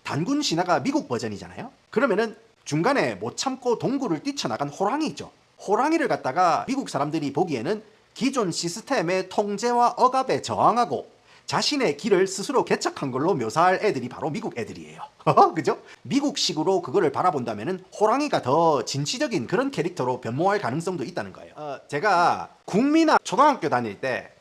단군 신화가 미국 버전이잖아요. 그러면은 중간에 못 참고 동굴을 뛰쳐나간 호랑이 있죠. 호랑이를 갖다가 미국 사람들이 보기에는 기존 시스템의 통제와 억압에 저항하고 자신의 길을 스스로 개척한 걸로 묘사할 애들이 바로 미국 애들이에요. 그죠? 미국식으로 그거를 바라본다면은 호랑이가 더 진취적인 그런 캐릭터로 변모할 가능성도 있다는 거예요. 제가 국민학 초등학교 다닐 때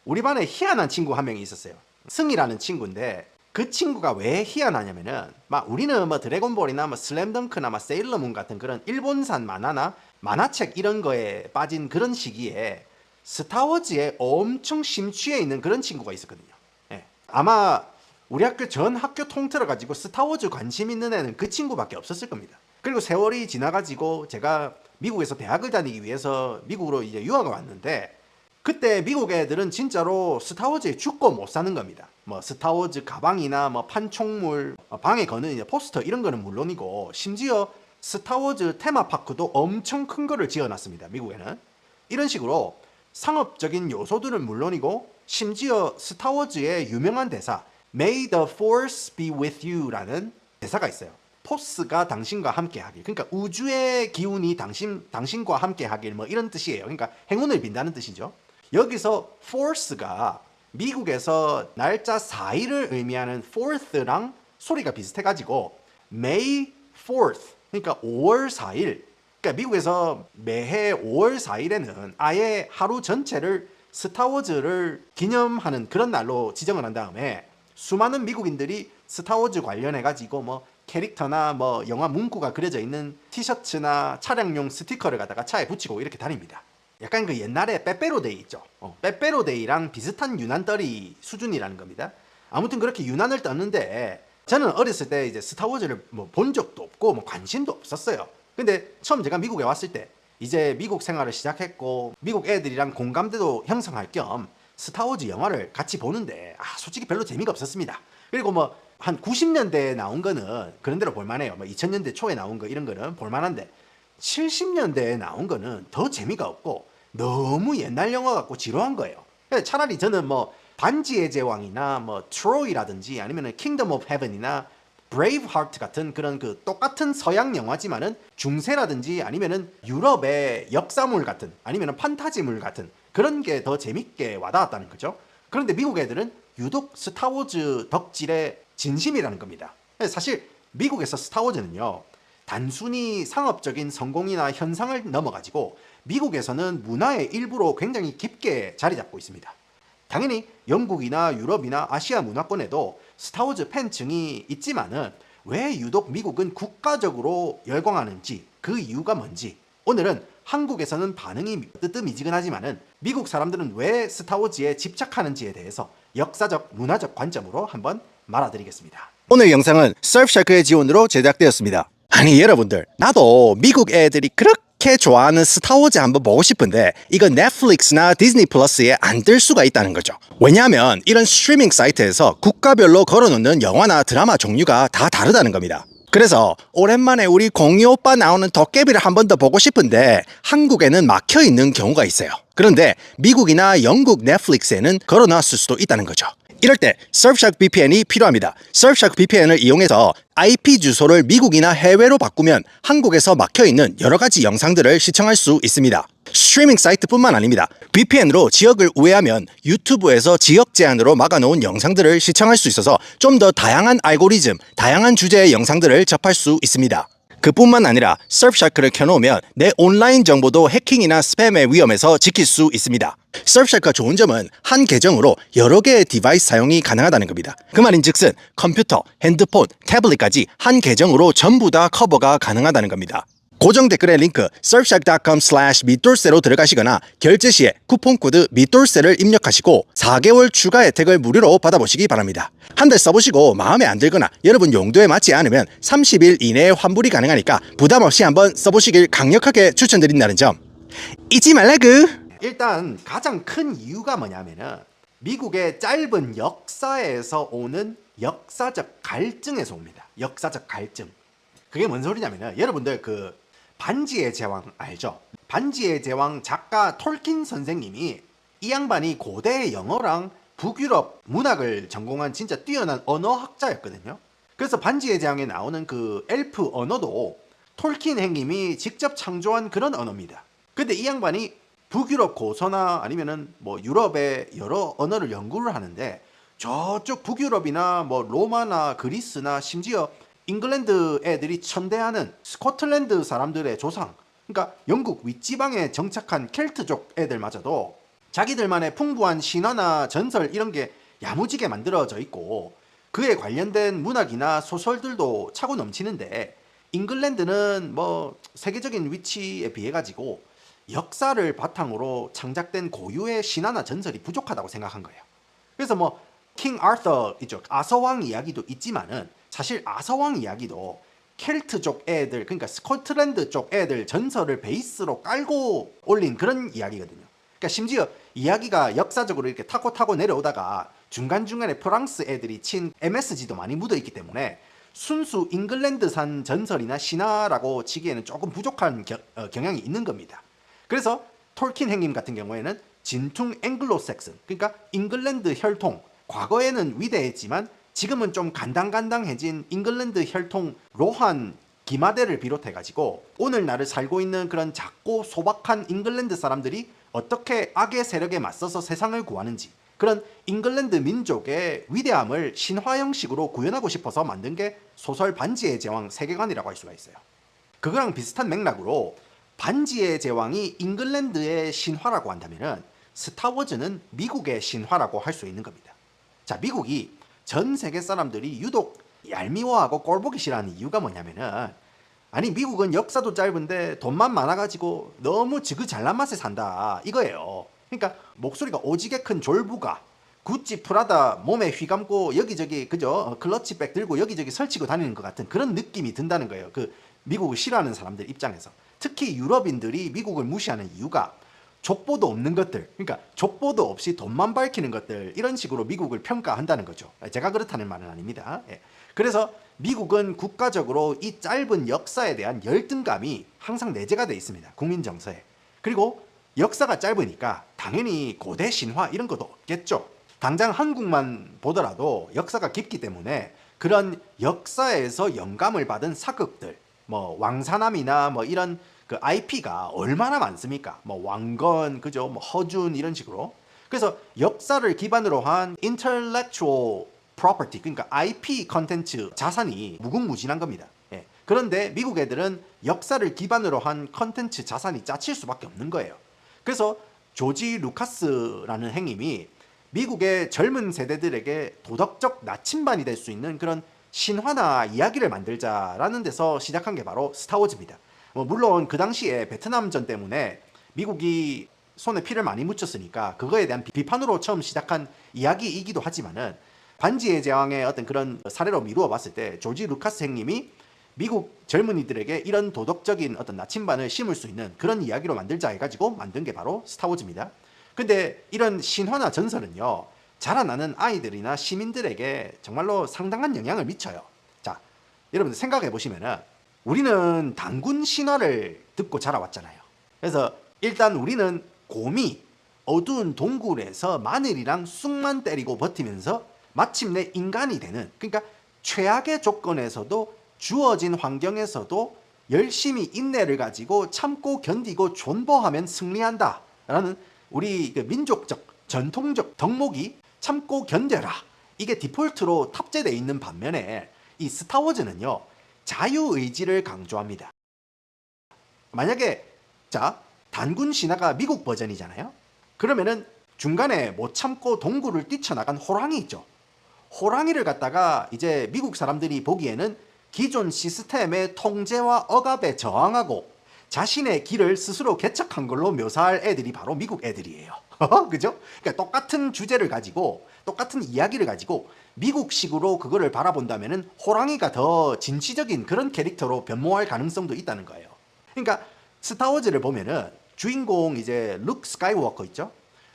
우리 반에 희한한 친구 한 명이 있었어요. 승이라는 친구인데 그 친구가 왜 희한하냐면은 막 우리는 뭐 드래곤볼이나 뭐 슬램덩크나 뭐 세일러문 같은 그런 일본산 만화나 만화책 이런 거에 빠진 그런 시기에 스타워즈에 엄청 심취해 있는 그런 친구가 있었거든요. 예. 아마 우리 학교 전 학교 통틀어 가지고 스타워즈 관심 있는 애는 그 친구밖에 없었을 겁니다. 그리고 세월이 지나가지고 제가 미국에서 대학을 다니기 위해서 미국으로 이제 유학을 왔는데 그때 미국 애들은 진짜로 스타워즈에 죽고 못 사는 겁니다. 뭐 스타워즈 가방이나 뭐 판촉물, 방에 거는 이제 포스터 이런 거는 물론이고 심지어 스타워즈 테마파크도 엄청 큰 거를 지어놨습니다. 미국에는. 이런 식으로 상업적인 요소들은 물론이고 심지어 스타워즈의 유명한 대사 May the Force be with you 라는 대사가 있어요. 포스가 당신과 함께 하길. 그러니까 우주의 기운이 당신과 함께 하길 뭐 이런 뜻이에요. 그러니까 행운을 빈다는 뜻이죠. 여기서 force가 미국에서 날짜 4일을 의미하는 fourth랑 소리가 비슷해가지고 May 4th 그러니까 5월 4일 그러니까 미국에서 매해 5월 4일에는 아예 하루 전체를 스타워즈를 기념하는 그런 날로 지정을 한 다음에 수많은 미국인들이 스타워즈 관련해가지고 뭐 캐릭터나 뭐 영화 문구가 그려져 있는 티셔츠나 차량용 스티커를 갖다가 차에 붙이고 이렇게 다닙니다. 약간 그 옛날에 빼빼로데이 있죠. 빼빼로데이랑 비슷한 유난떨이 수준이라는 겁니다. 아무튼 그렇게 유난을 떴는데 저는 어렸을 때 이제 스타워즈를 뭐 본 적도 없고 뭐 관심도 없었어요. 근데 처음 제가 미국에 왔을 때 이제 미국 생활을 시작했고 미국 애들이랑 공감대도 형성할 겸 스타워즈 영화를 같이 보는데 솔직히 별로 재미가 없었습니다. 그리고 뭐 한 90년대에 나온 거는 그런 대로 볼만해요. 뭐 2000년대 초에 나온 거 이런 거는 볼만한데 70년대에 나온 거는 더 재미가 없고 너무 옛날 영화 같고 지루한 거예요. 차라리 저는 뭐 반지의 제왕이나 뭐 트로이라든지 아니면 킹덤 오브 헤븐이나 브레이브 하트 같은 그런 그 똑같은 서양 영화지만은 중세라든지 아니면은 유럽의 역사물 같은 아니면은 판타지물 같은 그런 게 더 재밌게 와닿았다는 거죠. 그런데 미국 애들은 유독 스타워즈 덕질의 진심이라는 겁니다. 사실 미국에서 스타워즈는요 단순히 상업적인 성공이나 현상을 넘어가지고 미국에서는 문화의 일부로 굉장히 깊게 자리 잡고 있습니다. 당연히 영국이나 유럽이나 아시아 문화권에도 스타워즈 팬층이 있지만은 왜 유독 미국은 국가적으로 열광하는지 그 이유가 뭔지 오늘은 한국에서는 반응이 뜨뜻미지근하지만은 미국 사람들은 왜 스타워즈에 집착하는지에 대해서 역사적 문화적 관점으로 한번 말아드리겠습니다. 오늘 영상은 서프샤크의 지원으로 제작되었습니다. 아니 여러분들 나도 미국 애들이 그렇게 좋아하는 스타워즈 한번 보고 싶은데 이거 넷플릭스나 디즈니 플러스에 안 뜰 수가 있다는 거죠. 왜냐하면 이런 스트리밍 사이트에서 국가별로 걸어놓는 영화나 드라마 종류가 다 다르다는 겁니다. 그래서 오랜만에 우리 공유 오빠 나오는 도깨비를 한 번 더 보고 싶은데 한국에는 막혀있는 경우가 있어요. 그런데 미국이나 영국 넷플릭스에는 걸어놨을 수도 있다는 거죠. 이럴 때 서프샤크 VPN이 필요합니다. 서프샤크 VPN을 이용해서 IP 주소를 미국이나 해외로 바꾸면 한국에서 막혀있는 여러가지 영상들을 시청할 수 있습니다. 스트리밍 사이트뿐만 아닙니다. VPN으로 지역을 우회하면 유튜브에서 지역 제한으로 막아놓은 영상들을 시청할 수 있어서 좀 더 다양한 알고리즘, 다양한 주제의 영상들을 접할 수 있습니다. 그뿐만 아니라 서프샤크를 켜놓으면 내 온라인 정보도 해킹이나 스팸의 위험에서 지킬 수 있습니다. 서프샤크가 좋은 점은 한 계정으로 여러 개의 디바이스 사용이 가능하다는 겁니다. 그 말인즉슨 컴퓨터, 핸드폰, 태블릿까지 한 계정으로 전부 다 커버가 가능하다는 겁니다. 고정 댓글에 링크 surfshark.com/밑돌쇠로 들어가시거나 결제 시에 쿠폰코드 밑돌쇠를 입력하시고 4개월 추가 혜택을 무료로 받아보시기 바랍니다. 한 달 써보시고 마음에 안 들거나 여러분 용도에 맞지 않으면 30일 이내에 환불이 가능하니까 부담 없이 한번 써보시길 강력하게 추천드린다는 점 잊지 말라구. 일단 가장 큰 이유가 뭐냐면은 미국의 짧은 역사에서 오는 역사적 갈증에서 옵니다. 역사적 갈증. 그게 뭔 소리냐면은 여러분들 그 반지의 제왕 알죠? 반지의 제왕 작가 톨킨 선생님이 이 양반이 고대 영어랑 북유럽 문학을 전공한 진짜 뛰어난 언어학자였거든요. 그래서 반지의 제왕에 나오는 그 엘프 언어도 톨킨 형님이 직접 창조한 그런 언어입니다. 근데 이 양반이 북유럽 고서나 아니면은 뭐 유럽의 여러 언어를 연구를 하는데 저쪽 북유럽이나 뭐 로마나 그리스나 심지어 잉글랜드 애들이 천대하는 스코틀랜드 사람들의 조상, 그러니까 영국 윗지방에 정착한 켈트족 애들마저도 자기들만의 풍부한 신화나 전설 이런 게 야무지게 만들어져 있고 그에 관련된 문학이나 소설들도 차고 넘치는데 잉글랜드는 뭐 세계적인 위치에 비해 가지고 역사를 바탕으로 창작된 고유의 신화나 전설이 부족하다고 생각한 거예요. 그래서 뭐 킹 아서 있죠. 아서왕 이야기도 있지만은 사실 아서왕 이야기도 켈트족 애들, 그러니까 스코틀랜드 쪽 애들 전설을 베이스로 깔고 올린 그런 이야기거든요. 그러니까 심지어 이야기가 역사적으로 이렇게 타고 내려오다가 중간중간에 프랑스 애들이 친 MSG도 많이 묻어있기 때문에 순수 잉글랜드산 전설이나 신화라고 치기에는 조금 부족한 경향이 있는 겁니다. 그래서 톨킨 형님 같은 경우에는 진퉁 앵글로색슨, 그러니까 잉글랜드 혈통, 과거에는 위대했지만 지금은 좀 간당간당해진 잉글랜드 혈통 로한 기마대를 비롯해가지고 오늘날을 살고 있는 그런 작고 소박한 잉글랜드 사람들이 어떻게 악의 세력에 맞서서 세상을 구하는지, 그런 잉글랜드 민족의 위대함을 신화 형식으로 구현하고 싶어서 만든 게 소설 반지의 제왕 세계관이라고 할 수가 있어요. 그거랑 비슷한 맥락으로 반지의 제왕이 잉글랜드의 신화라고 한다면은 스타워즈는 미국의 신화라고 할 수 있는 겁니다. 자, 미국이 전 세계 사람들이 유독 얄미워하고 꼴보기 싫어하는 이유가 뭐냐면은, 아니 미국은 역사도 짧은데 돈만 많아가지고 너무 지그잘난 맛에 산다 이거예요. 그러니까 목소리가 오지게 큰 졸부가 구찌 프라다 몸에 휘감고 여기저기 그죠, 클러치백 들고 여기저기 설치고 다니는 것 같은 그런 느낌이 든다는 거예요. 그 미국을 싫어하는 사람들 입장에서. 특히 유럽인들이 미국을 무시하는 이유가 족보도 없는 것들, 그러니까 족보도 없이 돈만 밝히는 것들, 이런 식으로 미국을 평가한다는 거죠. 제가 그렇다는 말은 아닙니다. 예. 그래서 미국은 국가적으로 이 짧은 역사에 대한 열등감이 항상 내재가 돼 있습니다. 국민 정서에. 그리고 역사가 짧으니까 당연히 고대 신화 이런 것도 없겠죠. 당장 한국만 보더라도 역사가 깊기 때문에 그런 역사에서 영감을 받은 사극들, 뭐 왕사남이나 뭐 이런 그 IP가 얼마나 많습니까? 뭐 왕건, 그죠? 뭐 허준 이런 식으로. 그래서 역사를 기반으로 한 intellectual property, 그러니까 IP 컨텐츠 자산이 무궁무진한 겁니다. 예. 그런데 미국 애들은 역사를 기반으로 한 컨텐츠 자산이 짜칠 수밖에 없는 거예요. 그래서 조지 루카스라는 행님이 미국의 젊은 세대들에게 도덕적 나침반이 될 수 있는 그런 신화나 이야기를 만들자라는 데서 시작한 게 바로 스타워즈입니다. 물론 그 당시에 베트남전 때문에 미국이 손에 피를 많이 묻혔으니까 그거에 대한 비판으로 처음 시작한 이야기이기도 하지만은 반지의 제왕의 어떤 그런 사례로 미루어 봤을 때 조지 루카스 형님이 미국 젊은이들에게 이런 도덕적인 어떤 나침반을 심을 수 있는 그런 이야기로 만들자 해가지고 만든 게 바로 스타워즈입니다. 근데 이런 신화나 전설은요, 자라나는 아이들이나 시민들에게 정말로 상당한 영향을 미쳐요. 자, 여러분들 생각해 보시면은 우리는 단군 신화를 듣고 자라왔잖아요. 그래서 일단 우리는 곰이 어두운 동굴에서 마늘이랑 쑥만 때리고 버티면서 마침내 인간이 되는, 그러니까 최악의 조건에서도 주어진 환경에서도 열심히 인내를 가지고 참고 견디고 존버하면 승리한다 라는 우리 그 민족적 전통적 덕목이 참고 견뎌라, 이게 디폴트로 탑재되어 있는 반면에 이 스타워즈는요, 자유의지를 강조합니다. 만약에 자, 단군 신화가 미국 버전이잖아요. 그러면은 중간에 못 참고 동굴을 뛰쳐나간 호랑이 있죠. 호랑이를 갖다가 이제 미국 사람들이 보기에는 기존 시스템의 통제와 억압에 저항하고 자신의 길을 스스로 개척한 걸로 묘사할 애들이 바로 미국 애들이에요. 그죠? 그러니까 똑같은 주제를 가지고 똑같은 이야기를 가지고 미국식으로 그거를 바라본다면은 호랑이가 더 진취적인 그런 캐릭터로 변모할 가능성도 있다는 거예요. 그러니까 스타워즈를 보면은 주인공 이제 룩 스카이워커 있죠?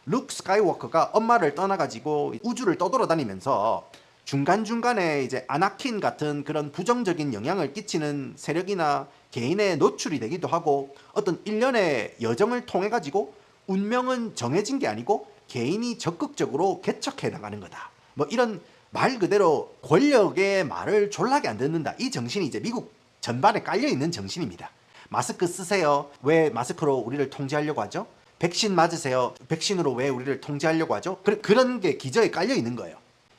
룩 스카이워커가 엄마를 떠나가지고 우주를 떠돌아다니면서 중간중간에 이제 아나킨 같은 그런 부정적인 영향을 끼치는 세력이나 개인의 노출이 되기도 하고 어떤 일련의 여정을 통해 가지고 운명은 정해진 게 아니고 개인이 적극적으로 개척해 나가는 거다. 뭐 이런 말 그대로 권력의 말을 졸라게 안 듣는다. 이 정신이 이제 미국 전반에 깔려 있는 정신입니다. 마스크 쓰세요. 왜 마스크로 우리를 통제하려고 하죠? 백신 맞으세요. 백신으로 왜 우리를 통제하려고 하죠? 그런 게 기저에 깔려 있는 거예요.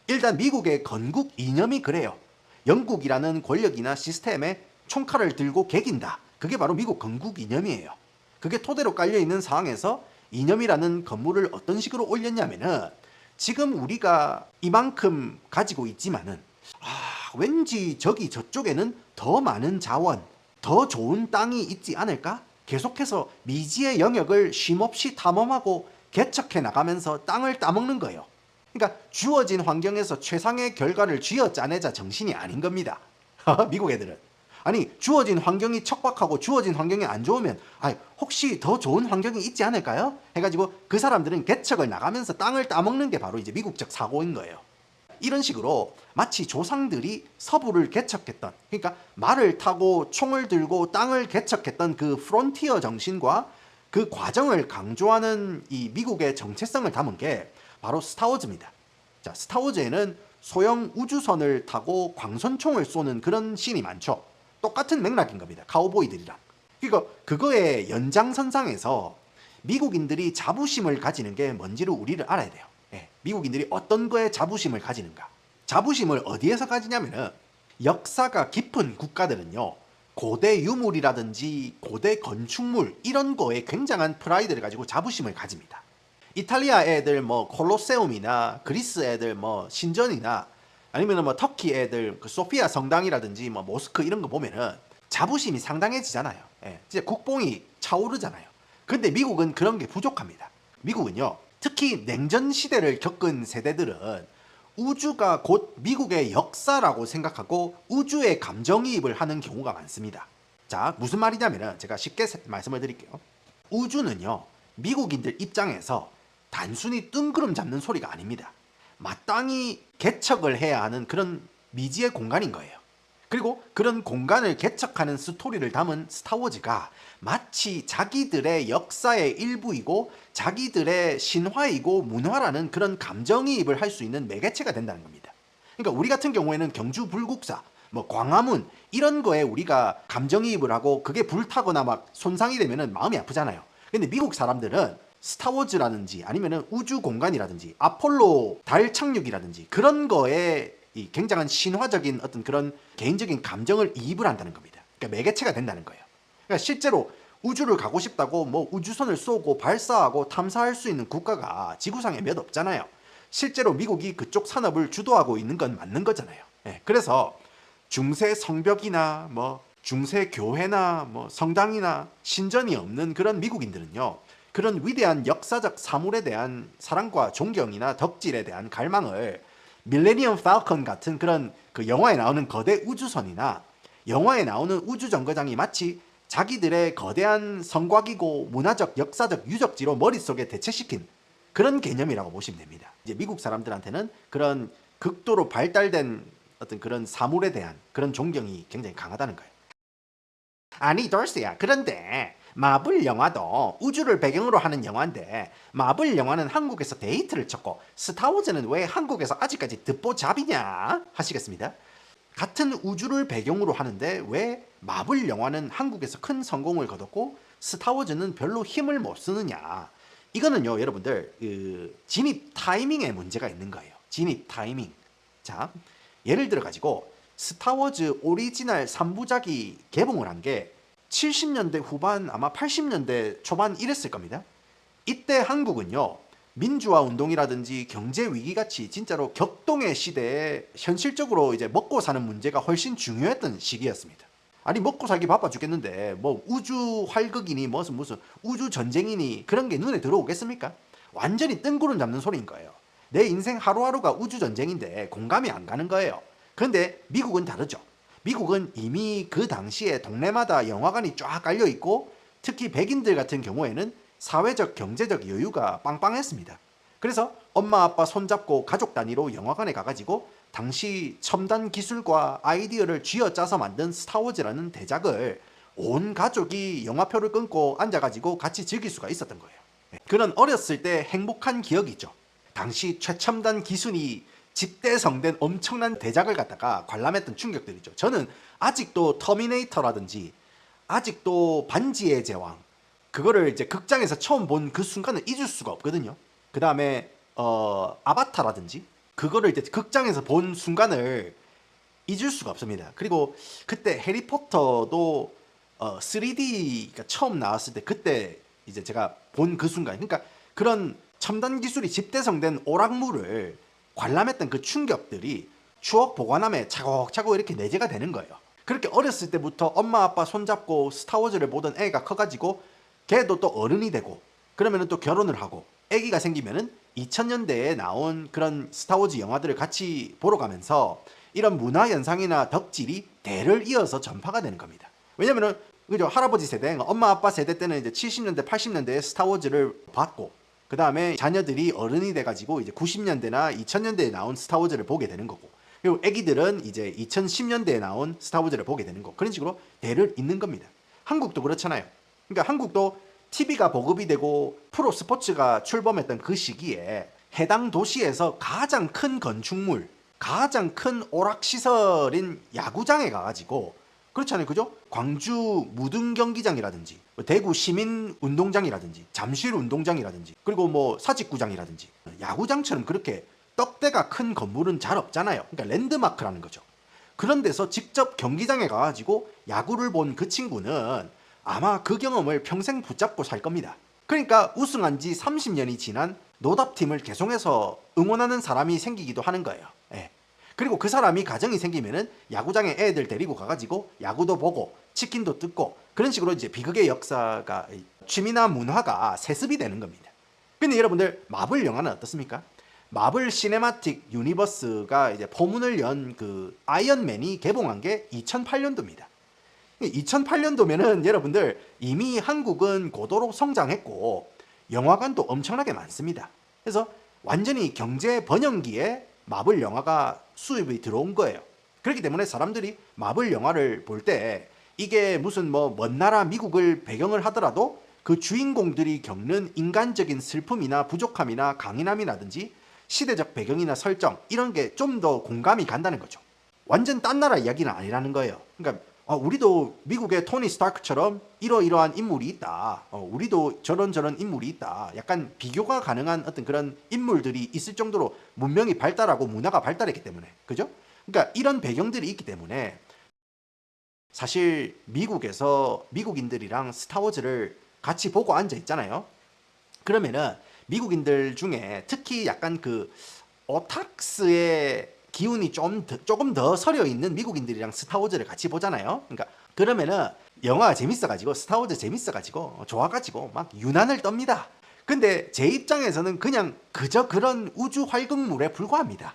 일단 미국의 건국 이념이 그래요. 영국이라는 권력이나 시스템에 총칼을 들고 개긴다. 그게 바로 미국 건국 이념이에요. 그게 토대로 깔려 있는 상황에서 이념이라는 건물을 어떤 식으로 올렸냐면은 지금 우리가 이만큼 가지고 있지만은 왠지 저쪽에는 더 많은 자원, 더 좋은 땅이 있지 않을까? 계속해서 미지의 영역을 쉼없이 탐험하고 개척해 나가면서 땅을 따먹는 거예요. 그러니까 주어진 환경에서 최상의 결과를 쥐어짜내자 정신이 아닌 겁니다. 미국 애들은. 아니 주어진 환경이 척박하고 주어진 환경이 안 좋으면 혹시 더 좋은 환경이 있지 않을까요? 해가지고 그 사람들은 개척을 나가면서 땅을 따먹는 게 바로 이제 미국적 사고인 거예요. 이런 식으로 마치 조상들이 서부를 개척했던, 그러니까 말을 타고 총을 들고 땅을 개척했던 그 프론티어 정신과 그 과정을 강조하는 이 미국의 정체성을 담은 게 바로 스타워즈입니다. 자, 스타워즈에는 소형 우주선을 타고 광선총을 쏘는 그런 씬이 많죠. 똑같은 맥락인 겁니다. 카우보이들이랑. 그러니까 그거의 연장선상에서 미국인들이 자부심을 가지는 게 뭔지를 우리를 알아야 돼요. 미국인들이 어떤 거에 자부심을 가지는가. 자부심을 어디에서 가지냐면은 역사가 깊은 국가들은요, 고대 유물이라든지 고대 건축물 이런 거에 굉장한 프라이드를 가지고 자부심을 가집니다. 이탈리아 애들 뭐 콜로세움이나 그리스 애들 뭐 신전이나 아니면 뭐 터키 애들 그 소피아 성당이라든지 뭐 모스크 이런 거 보면은 자부심이 상당해지잖아요. 진짜 국뽕이 차오르잖아요. 근데 미국은 그런 게 부족합니다. 미국은요, 특히 냉전 시대를 겪은 세대들은 우주가 곧 미국의 역사라고 생각하고 우주에 감정이입을 하는 경우가 많습니다. 자, 무슨 말이냐면은 제가 쉽게 말씀을 드릴게요. 우주는요, 미국인들 입장에서 단순히 뜬구름 잡는 소리가 아닙니다. 마땅히 개척을 해야 하는 그런 미지의 공간인 거예요. 그리고 그런 공간을 개척하는 스토리를 담은 스타워즈가 마치 자기들의 역사의 일부이고 자기들의 신화이고 문화라는 그런 감정이입을 할 수 있는 매개체가 된다는 겁니다. 그러니까 우리 같은 경우에는 경주 불국사, 뭐 광화문 이런 거에 우리가 감정이입을 하고 그게 불타거나 막 손상이 되면은 마음이 아프잖아요. 근데 미국 사람들은 스타워즈라든지 아니면은 우주 공간이라든지 아폴로 달 착륙이라든지 그런 거에 이 굉장한 신화적인 어떤 그런 개인적인 감정을 이입을 한다는 겁니다. 그러니까 매개체가 된다는 거예요. 그러니까 실제로 우주를 가고 싶다고 뭐 우주선을 쏘고 발사하고 탐사할 수 있는 국가가 지구상에 몇 없잖아요. 실제로 미국이 그쪽 산업을 주도하고 있는 건 맞는 거잖아요. 그래서 중세 성벽이나 뭐 중세 교회나 뭐 성당이나 신전이 없는 그런 미국인들은요, 그런 위대한 역사적 사물에 대한 사랑과 존경이나 덕질에 대한 갈망을 밀레니엄 팔컨 같은 그런 그 영화에 나오는 거대 우주선이나 영화에 나오는 우주정거장이 마치 자기들의 거대한 성곽이고 문화적 역사적 유적지로 머릿속에 대체시킨 그런 개념이라고 보시면 됩니다. 이제 미국 사람들한테는 그런 극도로 발달된 어떤 그런 사물에 대한 그런 존경이 굉장히 강하다는 거예요. 아니 돌스야, 그런데 마블 영화도 우주를 배경으로 하는 영화인데 마블 영화는 한국에서 데이트를 쳤고 스타워즈는 왜 한국에서 아직까지 듣보잡이냐 하시겠습니다. 같은 우주를 배경으로 하는데 왜 마블 영화는 한국에서 큰 성공을 거뒀고 스타워즈는 별로 힘을 못 쓰느냐. 이거는요, 여러분들 그 진입 타이밍에 문제가 있는 거예요. 진입 타이밍. 자, 예를 들어 가지고 스타워즈 오리지널 3부작이 개봉을 한 게 70년대 후반 아마 80년대 초반 이랬을 겁니다. 이때 한국은요, 민주화 운동이라든지 경제 위기같이 진짜로 격동의 시대에 현실적으로 이제 먹고 사는 문제가 훨씬 중요했던 시기였습니다. 아니 먹고 살기 바빠 죽겠는데 뭐 우주 활극이니 무슨 우주 전쟁이니 그런 게 눈에 들어오겠습니까? 완전히 뜬구름 잡는 소리인 거예요. 내 인생 하루하루가 우주 전쟁인데 공감이 안 가는 거예요. 그런데 미국은 다르죠. 미국은 이미 그 당시에 동네마다 영화관이 쫙 깔려 있고 특히 백인들 같은 경우에는 사회적 경제적 여유가 빵빵했습니다. 그래서 엄마 아빠 손잡고 가족 단위로 영화관에 가가지고 당시 첨단 기술과 아이디어를 쥐어짜서 만든 스타워즈라는 대작을 온 가족이 영화표를 끊고 앉아가지고 같이 즐길 수가 있었던 거예요. 그런 어렸을 때 행복한 기억이죠. 당시 최첨단 기술이 집대성된 엄청난 대작을 갖다가 관람했던 충격들이죠. 저는 아직도 터미네이터라든지 아직도 반지의 제왕 그거를 이제 극장에서 처음 본 그 순간을 잊을 수가 없거든요. 그 다음에 아바타라든지 그거를 이제 극장에서 본 순간을 잊을 수가 없습니다. 그리고 그때 해리포터도 3D가 처음 나왔을 때 그때 이제 제가 본 그 순간, 그러니까 그런 첨단 기술이 집대성된 오락물을 관람했던 그 충격들이 추억 보관함에 차곡차곡 이렇게 내재가 되는 거예요. 그렇게 어렸을 때부터 엄마 아빠 손잡고 스타워즈를 보던 애가 커가지고 걔도 또 어른이 되고 그러면은 또 결혼을 하고 애기가 생기면은 2000년대에 나온 그런 스타워즈 영화들을 같이 보러 가면서 이런 문화 현상이나 덕질이 대를 이어서 전파가 되는 겁니다. 왜냐면은 그죠, 할아버지 세대, 엄마 아빠 세대 때는 이제 70년대, 80년대에 스타워즈를 봤고 그 다음에 자녀들이 어른이 돼가지고 이제 90년대나 2000년대에 나온 스타워즈를 보게 되는 거고, 그리고 애기들은 이제 2010년대에 나온 스타워즈를 보게 되는 거, 그런 식으로 대를 잇는 겁니다. 한국도 그렇잖아요. 그러니까 한국도 TV가 보급이 되고 프로 스포츠가 출범했던 그 시기에 해당 도시에서 가장 큰 건축물, 가장 큰 오락시설인 야구장에 가가지고, 그렇잖아요, 그죠? 광주 무등경기장이라든지 대구 시민운동장이라든지 잠실 운동장이라든지 그리고 뭐 사직구장이라든지 야구장처럼 그렇게 떡대가 큰 건물은 잘 없잖아요. 그러니까 랜드마크라는 거죠. 그런 데서 직접 경기장에 가가지고 야구를 본 그 친구는 아마 그 경험을 평생 붙잡고 살 겁니다. 그러니까 우승한 지 30년이 지난 노답팀을 계속해서 응원하는 사람이 생기기도 하는 거예요. 예. 그리고 그 사람이 가정이 생기면은 야구장에 애들 데리고 가가지고 야구도 보고 치킨도 뜯고 그런 식으로 이제 비극의 역사가, 취미나 문화가 세습이 되는 겁니다. 근데 여러분들, 마블 영화는 어떻습니까? 마블 시네마틱 유니버스가 이제 포문을 연 그 아이언맨이 개봉한 게 2008년도입니다. 2008년도면은 여러분들 이미 한국은 고도로 성장했고 영화관도 엄청나게 많습니다. 그래서 완전히 경제 번영기에 마블 영화가 수입이 들어온 거예요. 그렇기 때문에 사람들이 마블 영화를 볼 때 이게 무슨 뭐 먼 나라 미국을 배경을 하더라도 그 주인공들이 겪는 인간적인 슬픔이나 부족함이나 강인함이라든지 시대적 배경이나 설정, 이런 게 좀 더 공감이 간다는 거죠. 완전 딴 나라 이야기는 아니라는 거예요. 그러니까 우리도 미국의 토니 스타크처럼 이러이러한 인물이 있다, 우리도 저런 인물이 있다, 약간 비교가 가능한 어떤 그런 인물들이 있을 정도로 문명이 발달하고 문화가 발달했기 때문에, 그죠? 그러니까 이런 배경들이 있기 때문에 사실 미국에서 미국인들이랑 스타워즈를 같이 보고 앉아 있잖아요. 그러면은 미국인들 중에 특히 약간 그 오탁스의 기운이 조금 더 서려 있는 미국인들이랑 스타워즈를 같이 보잖아요. 그러니까 그러면은 영화가 재밌어가지고, 스타워즈 재밌어가지고 좋아가지고 막 유난을 떱니다. 근데 제 입장에서는 그냥 그저 그런 우주 활극물에 불과합니다.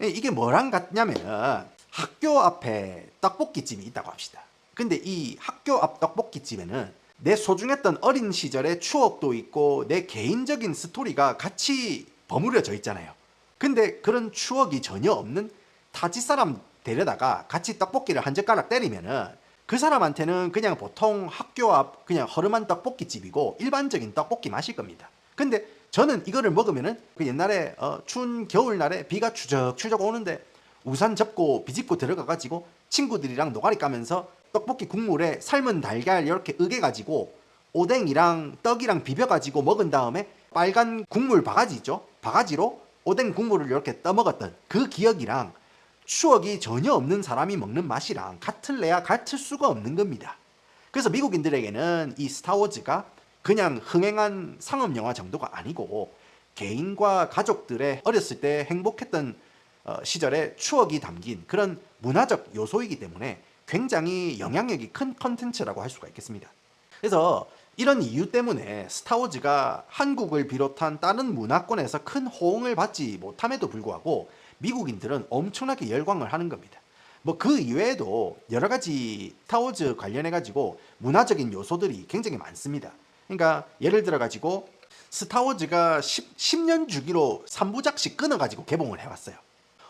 이게 뭐랑 같냐면은 학교 앞에 떡볶이집이 있다고 합시다. 근데 이 학교 앞 떡볶이집에는 내 소중했던 어린 시절의 추억도 있고 내 개인적인 스토리가 같이 버무려져 있잖아요. 근데 그런 추억이 전혀 없는 타지 사람 데려다가 같이 떡볶이를 한 젓가락 때리면은 그 사람한테는 그냥 보통 학교 앞 그냥 허름한 떡볶이집이고 일반적인 떡볶이 맛일 겁니다. 근데 저는 이거를 먹으면은 그 옛날에 추운 겨울날에 비가 추적추적 오는데 우산 접고 비집고 들어가가지고 친구들이랑 노가리 까면서 떡볶이 국물에 삶은 달걀 이렇게 으개가지고 오뎅이랑 떡이랑 비벼가지고 먹은 다음에 빨간 국물 바가지 있죠? 바가지로 오뎅 국물을 이렇게 떠먹었던 그 기억이랑 추억이 전혀 없는 사람이 먹는 맛이랑 같을래야 같을 수가 없는 겁니다. 그래서 미국인들에게는 이 스타워즈가 그냥 흥행한 상업영화 정도가 아니고 개인과 가족들의 어렸을 때 행복했던 시절의 추억이 담긴 그런 문화적 요소이기 때문에 굉장히 영향력이 큰 컨텐츠라고 할 수가 있겠습니다. 그래서 이런 이유 때문에 스타워즈가 한국을 비롯한 다른 문화권에서 큰 호응을 받지 못함에도 불구하고 미국인들은 엄청나게 열광을 하는 겁니다. 뭐 그 이외에도 여러 가지 스타워즈 관련해 가지고 문화적인 요소들이 굉장히 많습니다. 그러니까 예를 들어 가지고 스타워즈가 10년 주기로 3부작씩 끊어 가지고 개봉을 해왔어요.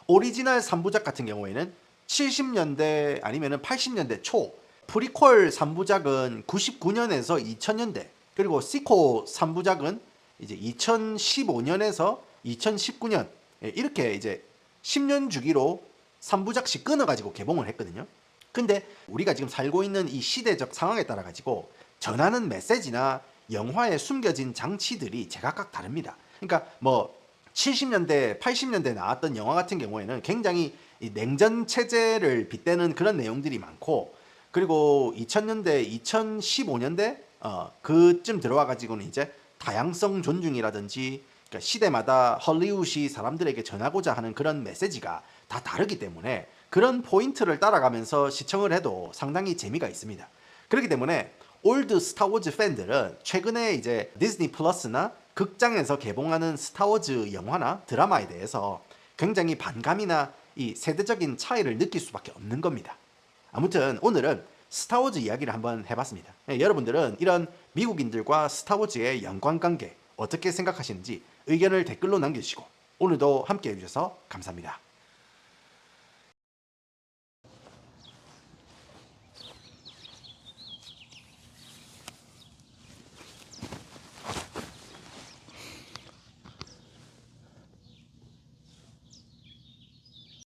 오리지널 3부작 같은 경우에는 70년대 아니면 80년대 초, 프리퀄 3부작은 99년에서 2000년대, 그리고 시퀄 3부작은 이제 2015년에서 2019년 이렇게 이제 10년 주기로 3부작씩 끊어가지고 개봉을 했거든요. 근데 우리가 지금 살고 있는 이 시대적 상황에 따라 가지고 전하는 메시지나 영화에 숨겨진 장치들이 제각각 다릅니다. 그러니까 뭐 70년대, 80년대 나왔던 영화 같은 경우에는 굉장히 이 냉전 체제를 빗대는 그런 내용들이 많고, 그리고 2000년대, 2015년대 그쯤 들어와 가지고는 이제 다양성 존중이라든지, 그러니까 시대마다 헐리우드이 사람들에게 전하고자 하는 그런 메시지가 다 다르기 때문에 그런 포인트를 따라가면서 시청을 해도 상당히 재미가 있습니다. 그렇기 때문에 올드 스타워즈 팬들은 최근에 이제 디즈니 플러스나 극장에서 개봉하는 스타워즈 영화나 드라마에 대해서 굉장히 반감이나 이 세대적인 차이를 느낄 수밖에 없는 겁니다. 아무튼 오늘은 스타워즈 이야기를 한번 해봤습니다. 여러분들은 이런 미국인들과 스타워즈의 연관관계 어떻게 생각하시는지 의견을 댓글로 남겨주시고, 오늘도 함께 해주셔서 감사합니다.